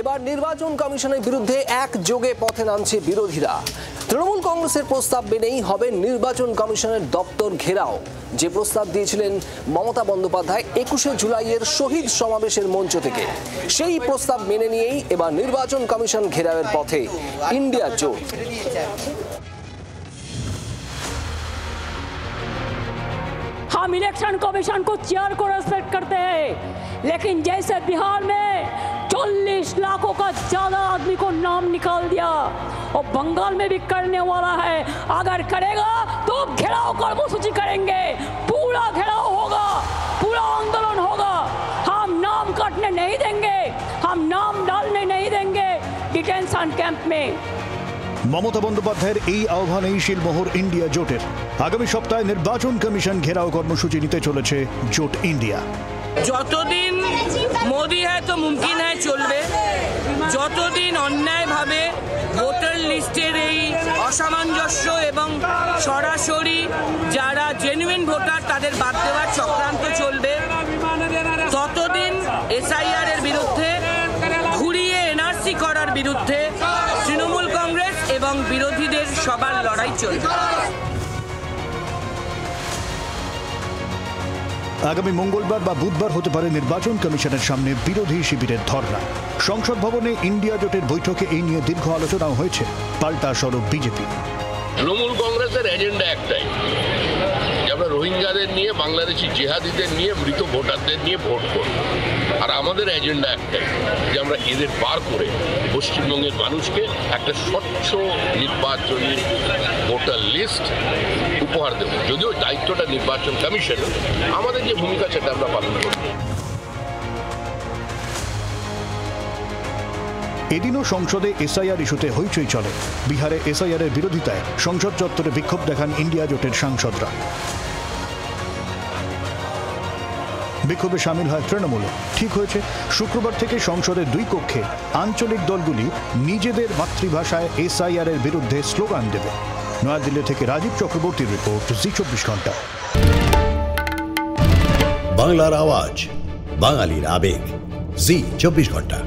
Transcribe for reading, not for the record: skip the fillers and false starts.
এবার নির্বাচন কমিশনের বিরুদ্ধে একযোগে পথে নামছে বিরোধীরা। তৃণমূল কংগ্রেসের প্রস্তাব মেনেই হবে নির্বাচন কমিশনের দপ্তর ঘেরাও। যে প্রস্তাব দিয়েছিলেন মমতা বন্দ্যোপাধ্যায় 21শে জুলাইয়ের শহীদ সমাবেশের মঞ্চ থেকে, সেই প্রস্তাব মেনে নিয়েই এবার নির্বাচন কমিশন ঘেরাওয়ের পথে ইন্ডিয়া জোট। हम इलेक्शन कमीशन को चेयर को रेस्पेक्ट करते हैं, लेकिन जैसे बिहार में 40 लाखों का ज्यादा आदमी को नाम निकाल दिया और बंगाल में भी करने वाला है। अगर करेगा तो घेराव कर्मसूची करेंगे, पूरा घेराव होगा, पूरा आंदोलन होगा। हम नाम काटने नहीं देंगे, हम नाम डालने नहीं देंगे डिटेंशन कैंप में। মমতা বন্দ্যোপাধ্যায়ের এই আহ্বানেই শিলমোহর ইন্ডিয়া জোটের। আগামী সপ্তাহে নির্বাচন কমিশন ঘেরাও কর্মসূচি নিতে চলেছে জোট ইন্ডিয়া। যতদিন মোদি হ্যায় তো মুমকিন হ্যায় চলবে, যতদিন অন্যায়ভাবে ভোটার লিস্টের এই অসামঞ্জস্য এবং সরাসরি যারা জেনুইন ভোটার তাদের বাদ দেওয়ার চক্রান্ত চলবে, ততদিন এসআইআর এর বিরুদ্ধে, ঘুরিয়ে এনআরসি করার বিরুদ্ধে তৃণমূল কংগ্রেস এবং বিরোধীদের সবার লড়াই চলবে। আগামী মঙ্গলবার বা বুধবার হতে পারে নির্বাচন কমিশনের সামনে বিরোধী শিবিরের ধর্ণা। সংসদ ভবনে ইন্ডিয়া জোটের বৈঠকে এই নিয়ে দীর্ঘ আলোচনাও হয়েছে। পাল্টা স্বরূপ বিজেপি। তৃণমূল কংগ্রেসের এজেন্ডা একটাই, যে আমরা রোহিঙ্গাদের নিয়ে, বাংলাদেশি জেহাদিদের নিয়ে, মৃত ভোটারদের নিয়ে ভোট করব। আর আমাদের এজেন্ডা একটাই, যে আমরা এদের বার করে পশ্চিমবঙ্গের মানুষকে একটা স্বচ্ছ নির্বাচনী ভোটার লিস্ট উপহার দেব। যদিও দায়িত্বটা নির্বাচন কমিশনের, আমাদের যে ভূমিকা সেটা আমরা পালন করব। এদিনও সংসদে এসআইআর ইস্যুতে হইচই চলে। বিহারে এসআইআর এর বিরোধিতায় সংসদ চত্বরে বিক্ষোভ দেখান ইন্ডিয়া জোটের সাংসদরা। বিক্ষোভে সামিল হয় তৃণমূল। ঠিক হয়েছে, শুক্রবার থেকে সংসদের দুই কক্ষে আঞ্চলিক দলগুলি নিজেদের মাতৃভাষায় এসআইআর এর বিরুদ্ধে স্লোগান দেবে। নয়াদিল্লি থেকে রাজীব চক্রবর্তীর রিপোর্ট, জি24 ঘন্টা। বাংলার আওয়াজ, বাঙালির আবেগ, জি24 ঘন্টা।